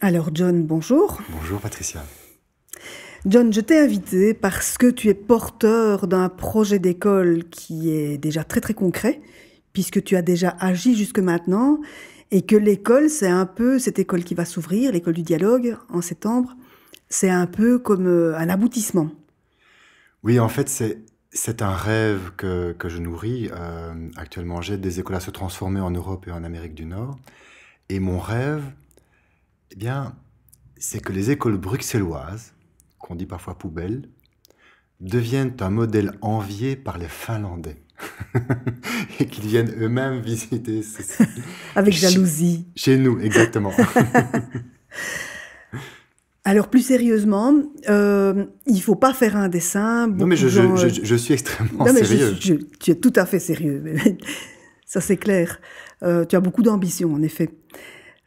Alors John, bonjour. Bonjour Patricia. John, je t'ai invité parce que tu es porteur d'un projet d'école qui est déjà très très concret, puisque tu as déjà agi jusque maintenant, et que l'école, c'est un peu, cette école qui va s'ouvrir, l'école du dialogue, en septembre, c'est un peu comme un aboutissement. Oui, en fait, c'est un rêve que je nourris. Actuellement, j'aide des écoles à se transformer en Europe et en Amérique du Nord. Et mon rêve, eh bien, c'est que les écoles bruxelloises, qu'on dit parfois poubelles, deviennent un modèle envié par les Finlandais. Et qu'ils viennent eux-mêmes visiter Avec chez, jalousie. chez nous, exactement. Alors plus sérieusement, il faut pas faire un dessin, Non, mais beaucoup de gens... je suis extrêmement Non mais sérieux. tu es tout à fait sérieux, ça c'est clair. Tu as beaucoup d'ambition en effet.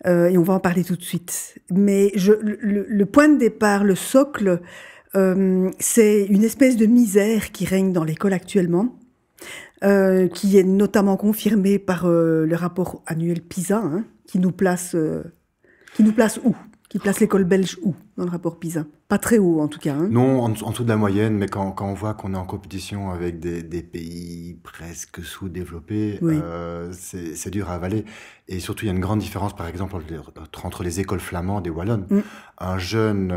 Et on va en parler tout de suite. Mais le point de départ, le socle, c'est une espèce de misère qui règne dans l'école actuellement, qui est notamment confirmée par le rapport annuel PISA, hein, qui nous place où? Qui place l'école belge où dans le rapport PISA? Pas très haut en tout cas. Hein. Non, en dessous de la moyenne, mais quand on voit qu'on est en compétition avec des pays presque sous-développés, Oui. c'est dur à avaler. Et surtout, il y a une grande différence, par exemple, entre les écoles flamandes et wallonnes. Mm. Un jeune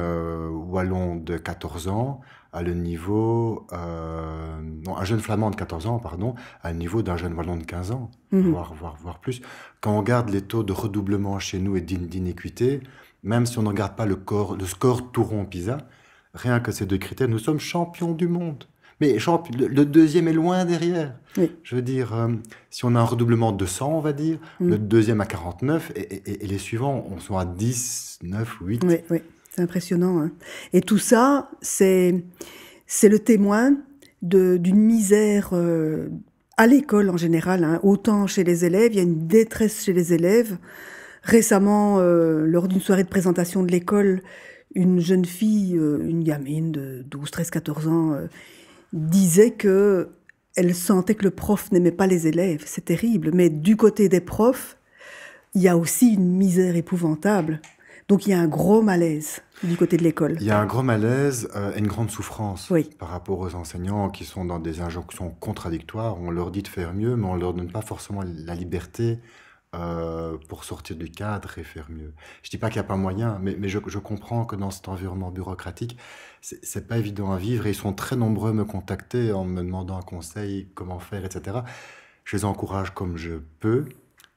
wallon de 14 ans a le niveau... non, un jeune flamand de 14 ans, pardon, a le niveau d'un jeune wallon de 15 ans, Mhm. voire plus. Quand on regarde les taux de redoublement chez nous et d'inéquité, même si on ne regarde pas le score tout rond PISA, rien que ces deux critères, nous sommes champions du monde. Mais le deuxième est loin derrière. Oui. Je veux dire, si on a un redoublement de 100, on va dire, Mm. le deuxième à 49 et les suivants, on sont à 10, 9, 8. Oui, oui. C'est impressionnant. Hein. Et tout ça, c'est le témoin d'une misère à l'école en général, hein, autant chez les élèves, il y a une détresse chez les élèves. Récemment, lors d'une soirée de présentation de l'école, une jeune fille, une gamine de 12, 13, 14 ans, disait que elle sentait que le prof n'aimait pas les élèves. C'est terrible. Mais du côté des profs, il y a aussi une misère épouvantable. Donc il y a un gros malaise du côté de l'école. Il y a un grand malaise et une grande souffrance Oui. par rapport aux enseignants qui sont dans des injonctions contradictoires. On leur dit de faire mieux, mais on ne leur donne pas forcément la liberté pour sortir du cadre et faire mieux. Je dis pas qu'il n'y a pas moyen, mais je comprends que dans cet environnement bureaucratique, c'est pas évident à vivre et ils sont très nombreux à me contacter en me demandant un conseil, comment faire, etc. Je les encourage comme je peux,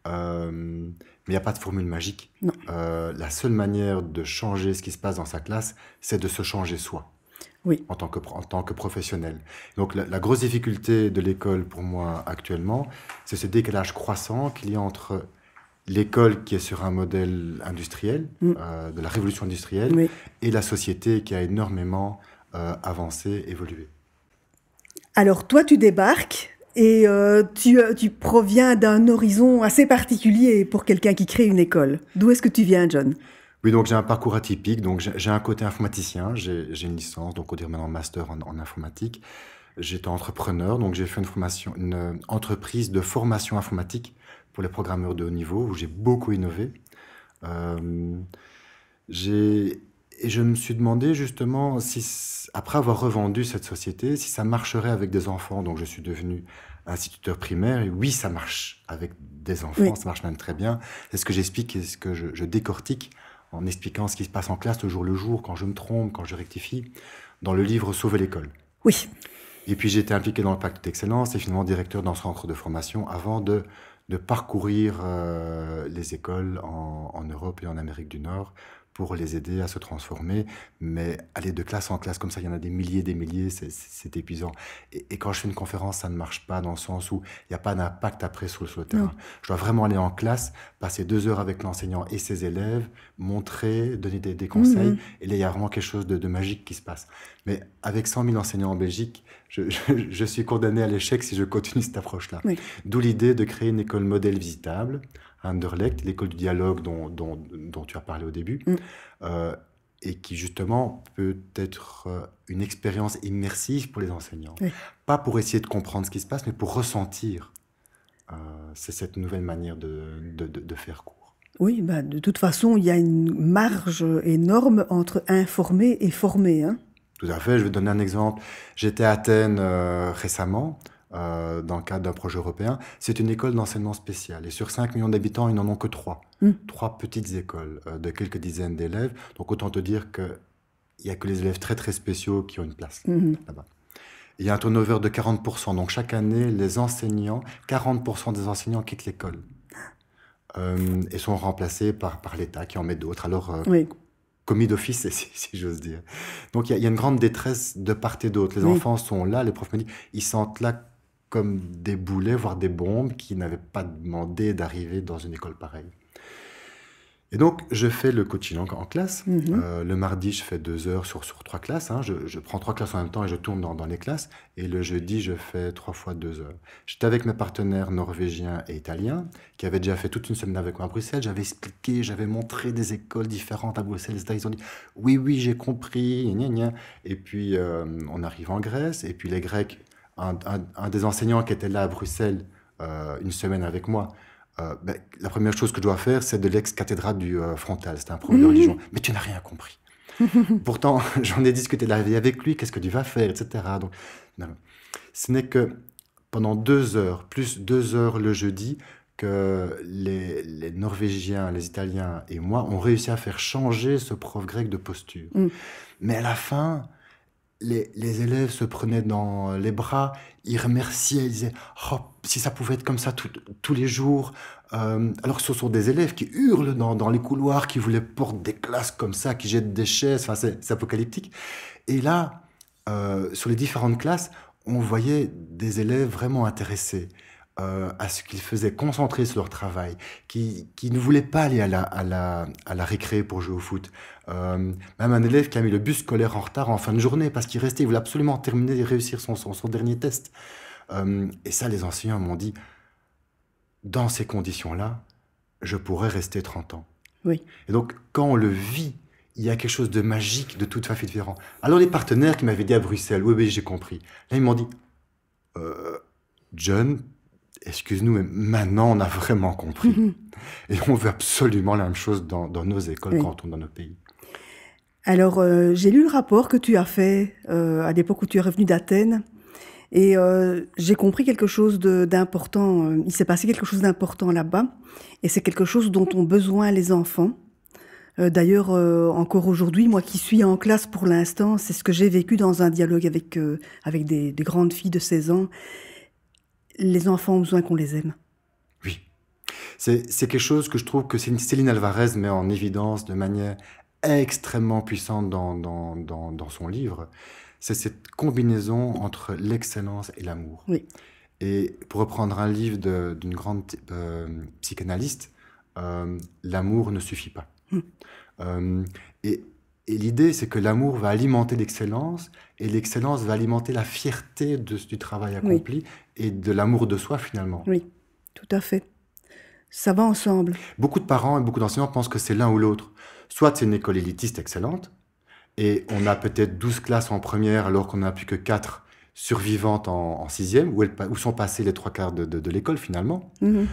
mais il n'y a pas de formule magique. Non. La seule manière de changer ce qui se passe dans sa classe, c'est de se changer soi Oui. en tant que professionnel. Donc la grosse difficulté de l'école pour moi actuellement, c'est ce décalage croissant qu'il y a entre l'école qui est sur un modèle industriel, Mm. de la révolution industrielle, Oui. et la société qui a énormément avancé, évolué. Alors toi, tu débarques et tu proviens d'un horizon assez particulier pour quelqu'un qui crée une école. D'où est-ce que tu viens, John? Oui, donc j'ai un parcours atypique, donc j'ai un côté informaticien, j'ai une licence, donc on dirait maintenant master en informatique. J'étais entrepreneur, donc j'ai fait une entreprise de formation informatique pour les programmeurs de haut niveau, où j'ai beaucoup innové. Euh, et je me suis demandé justement si, après avoir revendu cette société, si ça marcherait avec des enfants. Donc je suis devenu instituteur primaire, et oui, ça marche avec des enfants, Oui. ça marche même très bien. C'est ce que j'explique et ce que je décortique en expliquant ce qui se passe en classe le jour, quand je me trompe, quand je rectifie, dans le livre Sauver l'école. Oui. Et puis j'ai été impliqué dans le pacte d'excellence et finalement directeur d'un centre de formation avant de parcourir les écoles en Europe et en Amérique du Nord pour les aider à se transformer. Mais aller de classe en classe comme ça, il y en a des milliers, c'est épuisant. Et quand je fais une conférence, ça ne marche pas dans le sens où il n'y a pas d'impact après sur le Non. terrain. Je dois vraiment aller en classe, passer 2 heures avec l'enseignant et ses élèves, montrer, donner des conseils. Mhm. Et là, il y a vraiment quelque chose de magique qui se passe. Mais avec 100 000 enseignants en Belgique, je suis condamné à l'échec si je continue cette approche-là. Oui. D'où l'idée de créer une école modèle visitable, à Anderlecht, l'école du dialogue dont tu as parlé au début, Mm. euh, et qui justement peut être une expérience immersive pour les enseignants. Oui. Pas pour essayer de comprendre ce qui se passe, mais pour ressentir. C'est cette nouvelle manière de faire cours. Oui, bah, de toute façon, il y a une marge énorme entre informer et former, hein. Tout à fait. Je vais donner un exemple. J'étais à Athènes récemment, dans le cadre d'un projet européen. C'est une école d'enseignement spécial. Et sur 5 millions d'habitants, ils n'en ont que 3. Mm. 3 petites écoles de quelques dizaines d'élèves. Donc autant te dire qu'il n'y a que les élèves très très spéciaux qui ont une place Mhm. là-bas. Il y a un turnover de 40%. Donc chaque année, 40% des enseignants quittent l'école et sont remplacés par l'État qui en met d'autres. Alors, Oui. commis d'office, si j'ose dire. Donc il y a une grande détresse de part et d'autre. Les Oui. enfants sont là, les profs me disent, ils sentent là comme des boulets, voire des bombes qui n'avaient pas demandé d'arriver dans une école pareille. Et donc, je fais le coaching en classe. Mhm. Le mardi, je fais 2 heures sur 3 classes, hein. Je prends 3 classes en même temps et je tourne dans les classes. Et le jeudi, je fais 3 fois 2 heures. J'étais avec mes partenaires norvégiens et italiens qui avaient déjà fait toute une semaine avec moi à Bruxelles. J'avais expliqué, j'avais montré des écoles différentes à Bruxelles. Ils ont dit, oui, oui, j'ai compris, gna, gna. Et puis, on arrive en Grèce. Et puis, les Grecs, un des enseignants qui était là à Bruxelles une semaine avec moi, la première chose que je dois faire, c'est de l'ex-cathédrale du frontal. C'était un prof de religion. Mais tu n'as rien compris. Pourtant, j'en ai discuté de la vie avec lui, qu'est-ce que tu vas faire, etc. Donc, non. Ce n'est que pendant 2 heures, plus 2 heures le jeudi, que les Norvégiens, les Italiens et moi ont réussi à faire changer ce prof grec de posture. Mm. Mais à la fin, les élèves se prenaient dans les bras, ils remerciaient, ils disaient oh, si ça pouvait être comme ça tous les jours. Alors que ce sont des élèves qui hurlent dans les couloirs, qui voulaient porter des classes comme ça, qui jettent des chaises, enfin, c'est apocalyptique. Et là, sur les différentes classes, on voyait des élèves vraiment intéressés à ce qu'ils faisaient, concentrés sur leur travail, qui ne voulaient pas aller à la récré pour jouer au foot. Même un élève qui a mis le bus scolaire en retard en fin de journée parce qu'il restait, il voulait absolument terminer et réussir son dernier test. Et ça, les enseignants m'ont dit, dans ces conditions-là, je pourrais rester 30 ans. Oui. Et donc, quand on le vit, il y a quelque chose de magique, de tout à fait différent. Alors, les partenaires qui m'avaient dit à Bruxelles, oui, oui, j'ai compris. Là, ils m'ont dit, John, excuse-nous, mais maintenant, on a vraiment compris. Mhm. Et on veut absolument la même chose dans nos écoles Oui. quand on tourne dans nos pays. Alors, j'ai lu le rapport que tu as fait à l'époque où tu es revenu d'Athènes. Et j'ai compris quelque chose d'important. Il s'est passé quelque chose d'important là-bas. Et c'est quelque chose dont ont besoin les enfants. D'ailleurs, encore aujourd'hui, moi qui suis en classe pour l'instant, c'est ce que j'ai vécu dans un dialogue avec des grandes filles de 16 ans. Les enfants ont besoin qu'on les aime. Oui. C'est quelque chose que je trouve que Céline Alvarez met en évidence de manière extrêmement puissante dans son livre. C'est cette combinaison entre l'excellence et l'amour. Oui. Et pour reprendre un livre d'une grande psychanalyste, l'amour ne suffit pas. Et l'idée, c'est que l'amour va alimenter l'excellence, et l'excellence va alimenter la fierté du travail accompli, et de l'amour de soi, finalement. Oui, tout à fait. Ça va ensemble. Beaucoup de parents et beaucoup d'enseignants pensent que c'est l'un ou l'autre. Soit c'est une école élitiste excellente, et on a peut-être 12 classes en première, alors qu'on n'a plus que 4 survivantes en sixième, où sont passés les 3 quarts de l'école, finalement. Mhm.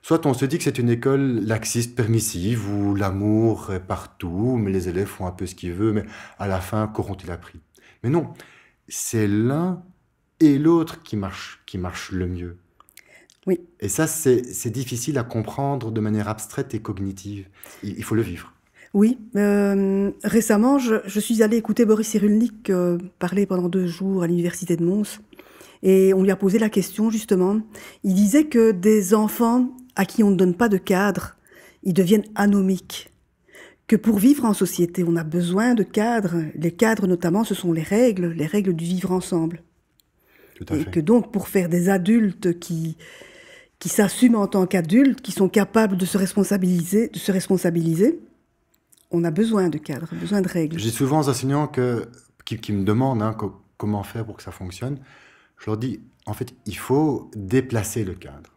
Soit on se dit que c'est une école laxiste, permissive, où l'amour est partout, mais les élèves font un peu ce qu'ils veulent, mais à la fin, qu'auront-ils appris? Mais non, c'est l'un et l'autre qui marche le mieux. Oui. Et ça, c'est difficile à comprendre de manière abstraite et cognitive. Il faut le vivre. Oui, récemment, je suis allée écouter Boris Cyrulnik parler pendant 2 jours à l'université de Mons. Et on lui a posé la question, justement. Il disait que des enfants à qui on ne donne pas de cadre, ils deviennent anomiques. Que pour vivre en société, on a besoin de cadres. Les cadres, notamment, ce sont les règles du vivre ensemble. Tout à Et fait. que donc, pour faire des adultes qui s'assument en tant qu'adultes, qui sont capables de se responsabiliser, on a besoin de cadres, besoin de règles. J'ai souvent aux enseignants qui me demandent comment faire pour que ça fonctionne. Je leur dis, en fait, il faut déplacer le cadre.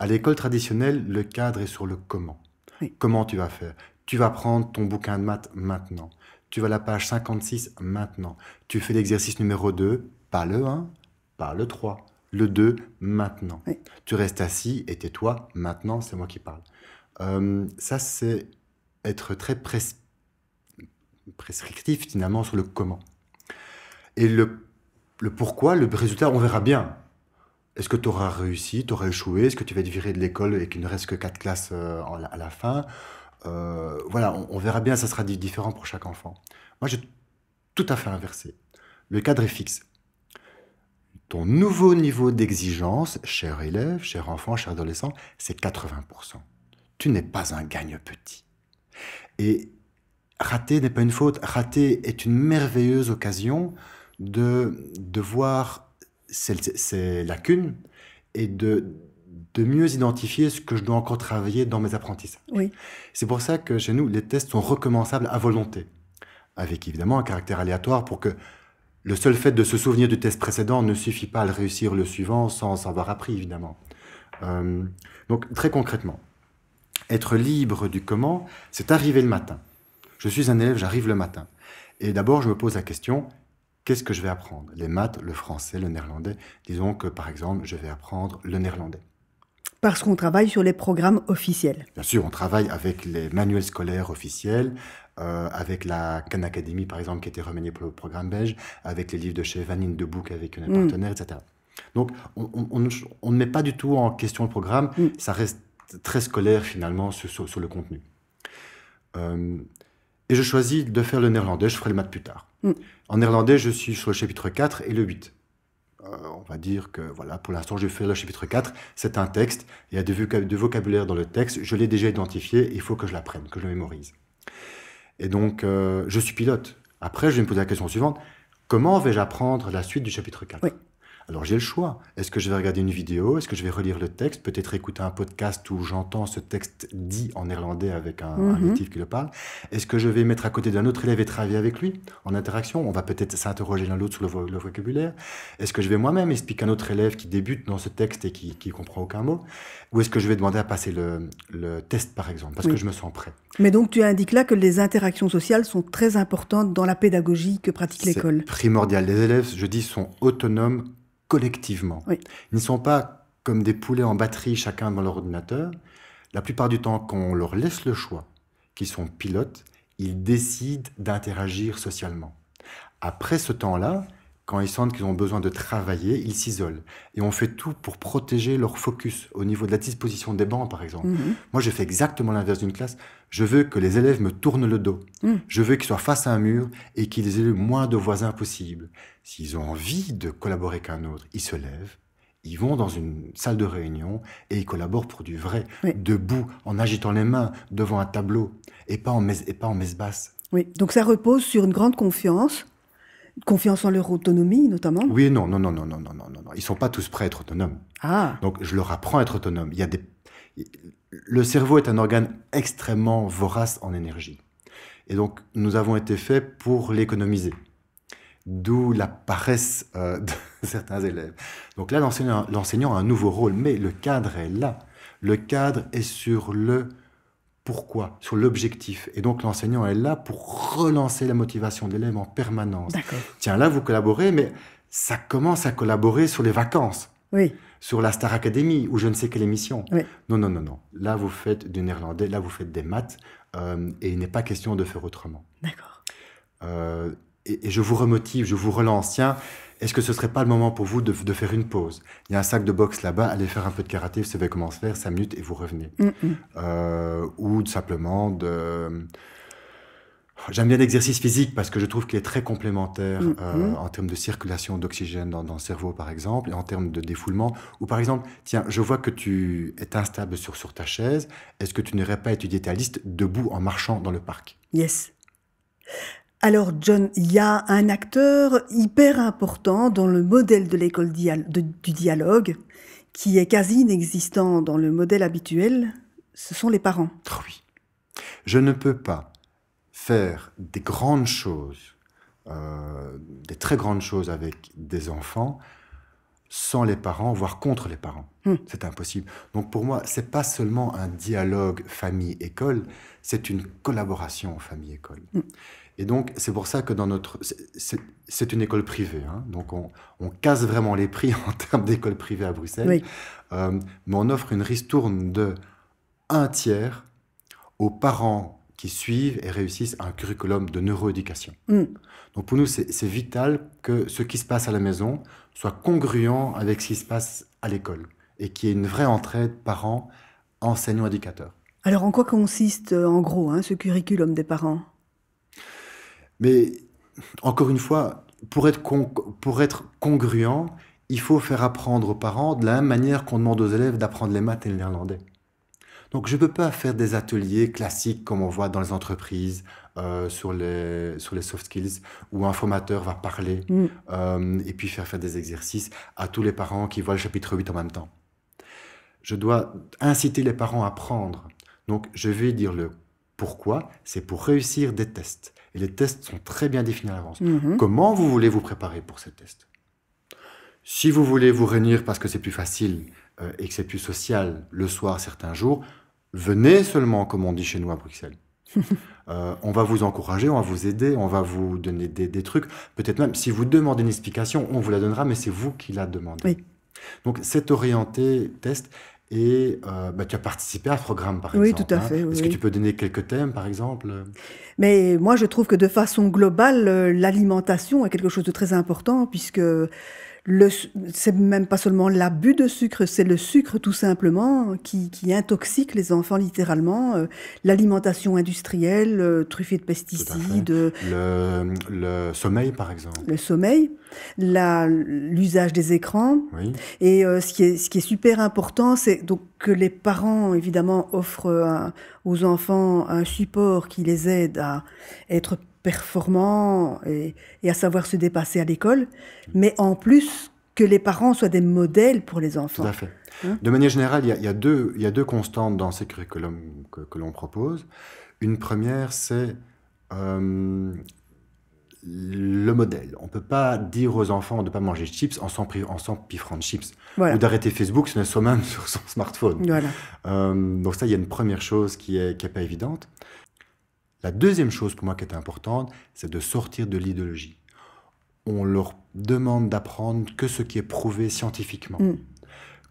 À l'école traditionnelle, le cadre est sur le comment. Oui. Comment tu vas faire? Tu vas prendre ton bouquin de maths maintenant. Tu vas à la page 56 maintenant. Tu fais l'exercice numéro 2, pas le 1, pas le 3, le 2 maintenant. Oui. Tu restes assis et tais-toi, maintenant c'est moi qui parle. Ça, c'est être très prescriptif finalement sur le comment. Et le pourquoi, le résultat, on verra bien. Est-ce que tu auras réussi, tu auras échoué? Est-ce que tu vas être viré de l'école et qu'il ne reste que 4 classes à la fin? Voilà, on verra bien, ça sera différent pour chaque enfant. Moi, j'ai tout à fait inversé. Le cadre est fixe. Ton nouveau niveau d'exigence, cher élève, cher enfant, cher adolescent, c'est 80%. Tu n'es pas un gagne-petit. Et rater n'est pas une faute. Rater est une merveilleuse occasion de voir ces lacunes et de mieux identifier ce que je dois encore travailler dans mes apprentissages. Oui. C'est pour ça que chez nous, les tests sont recommençables à volonté, avec évidemment un caractère aléatoire pour que le seul fait de se souvenir du test précédent ne suffit pas à le réussir le suivant sans avoir appris, évidemment. Donc, très concrètement, être libre du comment, c'est arriver le matin. Je suis un élève, j'arrive le matin. Et d'abord, je me pose la question, qu'est-ce que je vais apprendre? Les maths, le français, le néerlandais. Disons que, par exemple, je vais apprendre le néerlandais. Parce qu'on travaille sur les programmes officiels. Bien sûr, on travaille avec les manuels scolaires officiels, avec la Khan Academy, par exemple, qui a été remaniée pour le programme belge, avec les livres de chez Vanine de Book avec un partenaire, etc. Donc, on ne met pas du tout en question le programme, ça reste très scolaire, finalement, sur le contenu. Et je choisis de faire le néerlandais, je ferai le maths plus tard. En néerlandais, je suis sur le chapitre 4 et le 8. On va dire que, voilà, pour l'instant, je vais faire le chapitre 4. C'est un texte, il y a du vocabulaire dans le texte, je l'ai déjà identifié, il faut que je l'apprenne, que je le mémorise. Et donc, je suis pilote. Après, je vais me poser la question suivante, comment vais-je apprendre la suite du chapitre 4? Oui. Alors, j'ai le choix. Est-ce que je vais regarder une vidéo? Est-ce que je vais relire le texte? Peut-être écouter un podcast où j'entends ce texte dit en néerlandais avec un natif qui le parle. Est-ce que je vais mettre à côté d'un autre élève et travailler avec lui en interaction? On va peut-être s'interroger l'un l'autre sur le vocabulaire. Est-ce que je vais moi-même expliquer à un autre élève qui débute dans ce texte et qui comprend aucun mot? Ou est-ce que je vais demander à passer le test, par exemple, parce que je me sens prêt? Mais donc, tu indiques là que les interactions sociales sont très importantes dans la pédagogie que pratique l'école. C'est primordial. Les élèves, je dis, sont autonomes collectivement. Oui. Ils ne sont pas comme des poulets en batterie, chacun devant leur ordinateur. La plupart du temps, quand on leur laisse le choix, qu'ils sont pilotes, ils décident d'interagir socialement. Après ce temps-là, quand ils sentent qu'ils ont besoin de travailler, ils s'isolent. Et on fait tout pour protéger leur focus au niveau de la disposition des bancs, par exemple. Moi, je fais exactement l'inverse d'une classe. Je veux que les élèves me tournent le dos. Je veux qu'ils soient face à un mur et qu'ils aient le moins de voisins possible. S'ils ont envie de collaborer avec un autre, ils se lèvent, ils vont dans une salle de réunion et ils collaborent pour du vrai, debout, en agitant les mains devant un tableau et pas en messe basse. Oui, donc ça repose sur une grande confiance en leur autonomie, notamment. Oui, non. Ils sont pas tous prêts à être autonomes. Ah. Donc, je leur apprends à être autonome. Le cerveau est un organe extrêmement vorace en énergie. Et donc, nous avons été faits pour l'économiser. D'où la paresse de certains élèves. Donc là, l'enseignant a un nouveau rôle, mais le cadre est là. Le cadre est sur le pourquoi, sur l'objectif. Et donc, l'enseignant est là pour relancer la motivation de l'élève en permanence. D'accord. Tiens, là, vous collaborez, mais ça commence à collaborer sur les vacances. Oui. Sur la Star Academy, ou je ne sais quelle émission. Oui. Non. Là, vous faites du néerlandais, là, vous faites des maths, et il n'est pas question de faire autrement. D'accord. Et je vous remotive, je vous relance. Tiens, est-ce que ce ne serait pas le moment pour vous de faire une pause? Il y a un sac de boxe là-bas, allez faire un peu de karaté, vous savez comment se faire, 5 minutes et vous revenez. Ou simplement de... J'aime bien l'exercice physique parce que je trouve qu'il est très complémentaire en termes de circulation d'oxygène dans le cerveau, par exemple, et en termes de défoulement. Ou par exemple, tiens, je vois que tu es instable sur ta chaise, est-ce que tu n'irais pas étudier ta liste debout en marchant dans le parc? Yes. Alors, John, il y a un acteur hyper important dans le modèle de l'école du dialogue, qui est quasi inexistant dans le modèle habituel, ce sont les parents. Oh oui. Je ne peux pas faire des grandes choses, des très grandes choses avec des enfants, sans les parents, voire contre les parents. C'est impossible. Donc pour moi, c'est pas seulement un dialogue famille-école, c'est une collaboration famille-école. Et donc, c'est pour ça que dans c'est une école privée. Hein, donc, on casse vraiment les prix en termes d'école privée à Bruxelles. Oui. Mais on offre une ristourne de 1/3 aux parents qui suivent et réussissent un curriculum de neuroéducation. Mm. Donc pour nous, c'est vital que ce qui se passe à la maison soit congruent avec ce qui se passe à l'école et qu'il y ait une vraie entraide parents, enseignants, éducateurs. Alors, en quoi consiste, en gros, ce curriculum des parents? Mais encore une fois, pour être congruent, il faut faire apprendre aux parents de la même manière qu'on demande aux élèves d'apprendre les maths et le néerlandais. Donc je ne peux pas faire des ateliers classiques comme on voit dans les entreprises sur les soft skills où un formateur va parler et puis faire des exercices à tous les parents qui voient le chapitre 8 en même temps. Je dois inciter les parents à apprendre. Donc je vais dire le pourquoi, c'est pour réussir des tests. Et les tests sont très bien définis à l'avance. Comment vous voulez vous préparer pour ces tests? Si vous voulez vous réunir parce que c'est plus facile et que c'est plus social le soir certains jours, venez seulement, comme on dit chez nous à Bruxelles. On va vous encourager, on va vous aider, on va vous donner des trucs. Peut-être même, si vous demandez une explication, on vous la donnera, mais c'est vous qui la demandez. Oui. Donc, c'est orienté test. Et tu as participé à ce programme, par exemple. Oui, tout à fait. Est-ce que tu peux donner quelques thèmes, par exemple? Mais moi, je trouve que de façon globale, l'alimentation est quelque chose de très important, puisque c'est même pas seulement l'abus de sucre, c'est le sucre tout simplement qui intoxique les enfants littéralement. L'alimentation industrielle, truffée de pesticides. Le sommeil, par exemple. Le sommeil, l'usage des écrans. Oui. Et ce qui est super important, c'est donc que les parents, évidemment, offrent aux enfants un support qui les aide à être performants et à savoir se dépasser à l'école, mais en plus que les parents soient des modèles pour les enfants. Tout à fait. De manière générale, il y a deux constantes dans ces curriculums que l'on propose. Une première, c'est le modèle. On ne peut pas dire aux enfants de ne pas manger de chips en s'empiffrant de chips. Voilà. Ou d'arrêter Facebook, ce n'est soi-même sur son smartphone. Voilà. Donc ça, il y a une première chose qui est pas évidente. La deuxième chose pour moi qui est importante, c'est de sortir de l'idéologie. On leur demande d'apprendre que ce qui est prouvé scientifiquement.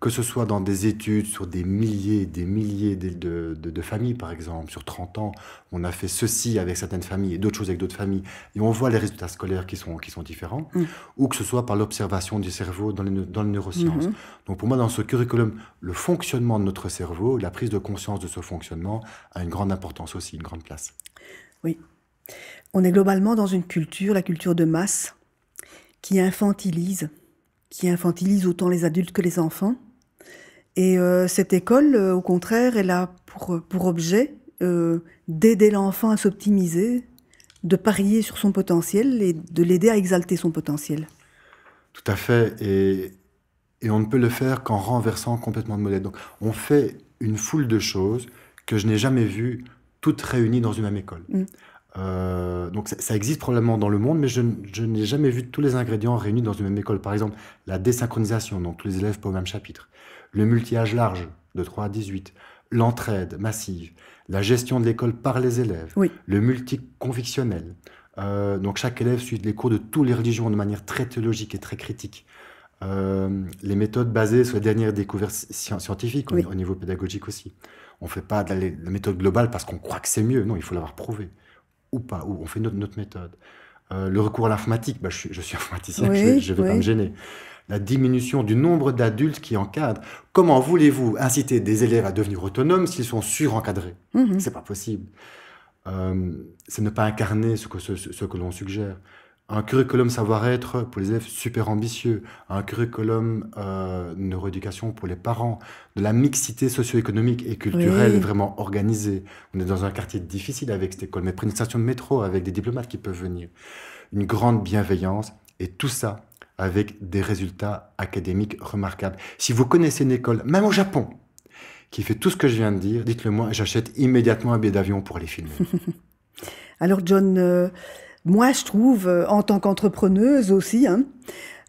Que ce soit dans des études sur des milliers et des milliers de familles, par exemple. Sur 30 ans, on a fait ceci avec certaines familles et d'autres choses avec d'autres familles. Et on voit les résultats scolaires qui sont différents. Ou que ce soit par l'observation du cerveau dans les neurosciences. Donc pour moi, dans ce curriculum, le fonctionnement de notre cerveau, la prise de conscience de ce fonctionnement a une grande importance aussi, une grande place. Oui. On est globalement dans une culture, la culture de masse, qui infantilise autant les adultes que les enfants. Et cette école, au contraire, elle a pour objet d'aider l'enfant à s'optimiser, de parier sur son potentiel et de l'aider à exalter son potentiel. Tout à fait. Et on ne peut le faire qu'en renversant complètement le modèle. Donc, on fait une foule de choses que je n'ai jamais vues toutes réunies dans une même école. Donc ça existe probablement dans le monde, mais je n'ai jamais vu tous les ingrédients réunis dans une même école. Par exemple, la désynchronisation, donc tous les élèves pas au même chapitre. Le multi-âge large, de 3 à 18. L'entraide massive. La gestion de l'école par les élèves. Oui. Le multiconvictionnel. Donc chaque élève suit les cours de toutes les religions de manière très théologique et très critique. Les méthodes basées sur les dernières découvertes scientifiques, oui. Au niveau pédagogique aussi. On ne fait pas de la méthode globale parce qu'on croit que c'est mieux. Non, il faut l'avoir prouvé. Ou pas, ou on fait notre méthode. Le recours à l'informatique, je suis informaticien, oui, je ne vais pas me gêner. La diminution du nombre d'adultes qui encadrent. Comment voulez-vous inciter des élèves à devenir autonomes s'ils sont surencadrés? C'est pas possible. C'est ne pas incarner ce que l'on suggère. Un curriculum savoir-être pour les élèves super ambitieux, un curriculum neuroéducation pour les parents, de la mixité socio-économique et culturelle vraiment organisée. On est dans un quartier difficile avec cette école, mais prenez une station de métro avec des diplomates qui peuvent venir. Une grande bienveillance et tout ça avec des résultats académiques remarquables. Si vous connaissez une école, même au Japon, qui fait tout ce que je viens de dire, dites-le moi, j'achète immédiatement un billet d'avion pour les filmer. Alors John... moi, je trouve, en tant qu'entrepreneuse aussi,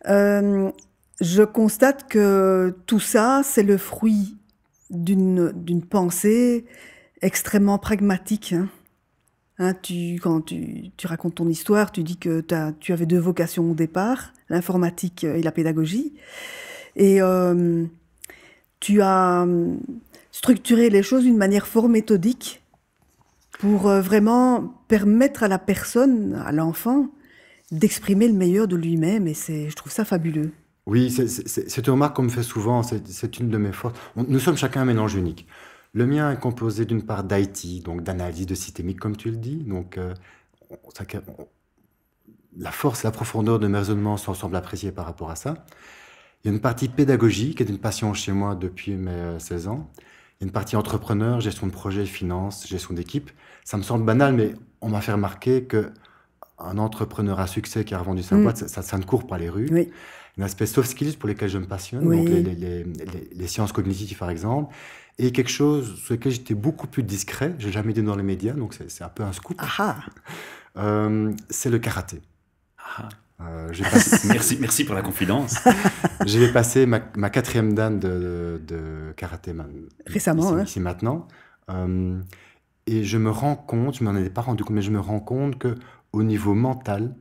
je constate que tout ça, c'est le fruit d'une pensée extrêmement pragmatique. Quand tu racontes ton histoire, tu dis que tu avais 2 vocations au départ, l'informatique et la pédagogie. Et tu as structuré les choses d'une manière fort méthodique pour vraiment permettre à la personne, à l'enfant, d'exprimer le meilleur de lui-même. Et je trouve ça fabuleux. Oui, c'est une remarque qu'on me fait souvent, c'est une de mes forces. Nous sommes chacun un mélange unique. Le mien est composé d'une part d'IT, donc d'analyse de systémique, comme tu le dis. Donc, la force et la profondeur de mes raisonnements semblent appréciées par rapport à ça. Il y a une partie pédagogique, qui est une passion chez moi depuis mes 16 ans. Il y a une partie entrepreneur, gestion de projet, finance, gestion d'équipe. Ça me semble banal, mais on m'a fait remarquer que un entrepreneur à succès qui a revendu sa boîte, ça ne court pas les rues. Oui. Un aspect soft skills pour lesquels je me passionne, Oui. donc les sciences cognitives par exemple, et quelque chose sur lequel j'étais beaucoup plus discret, j'ai jamais dit dans les médias, donc c'est un peu un scoop, c'est le karaté. Merci pour la confidence. Je vais passer ma 4e dan de karaté récemment, ici maintenant, et je me rends compte, je m'en ai pas rendu compte, mais je me rends compte que au niveau mental,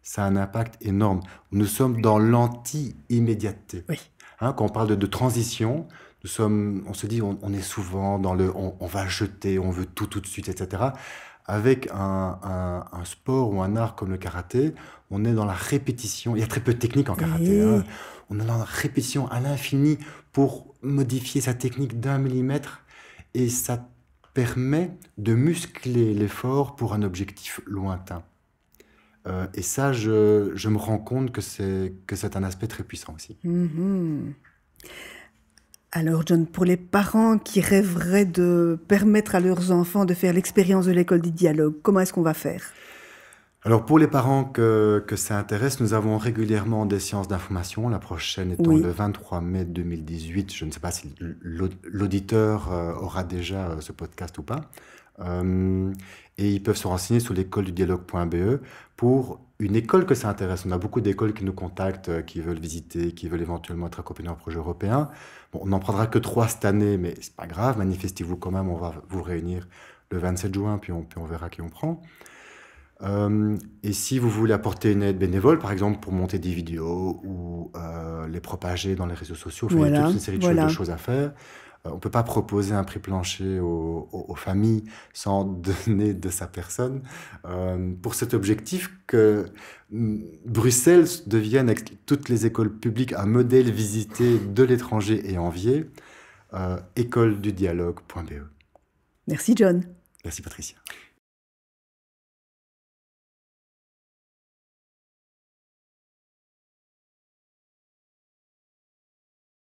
ça a un impact énorme. Nous sommes dans l'anti-immédiateté. Oui. Quand on parle de transition, on se dit, on est souvent dans on va jeter, on veut tout de suite, etc. Avec un sport ou un art comme le karaté, on est dans la répétition. Il y a très peu de technique en karaté. On est dans la répétition à l'infini pour modifier sa technique d'1 millimètre. Et ça permet de muscler l'effort pour un objectif lointain. Et ça, je me rends compte que c'est un aspect très puissant aussi. Alors, John, pour les parents qui rêveraient de permettre à leurs enfants de faire l'expérience de l'école du dialogue, comment est-ce qu'on va faire ? Alors, pour les parents que ça intéresse, nous avons régulièrement des séances d'information, la prochaine étant le 23 mai 2018. Je ne sais pas si l'auditeur aura déjà ce podcast ou pas. Et ils peuvent se renseigner sur l'écoledudialogue.be pour une école que ça intéresse. On a beaucoup d'écoles qui nous contactent, qui veulent visiter, qui veulent éventuellement être accompagnés en projet européen. Bon, on n'en prendra que 3 cette année, mais c'est pas grave, manifestez-vous quand même, on va vous réunir le 27 juin, puis on verra qui on prend. Et si vous voulez apporter une aide bénévole, par exemple pour monter des vidéos ou les propager dans les réseaux sociaux, il y a toute une série de choses à faire. On ne peut pas proposer un prix plancher aux familles sans donner de sa personne. Pour cet objectif que Bruxelles devienne, avec toutes les écoles publiques, un modèle visité de l'étranger et envié, écoledudialogue.be. Merci John. Merci Patricia.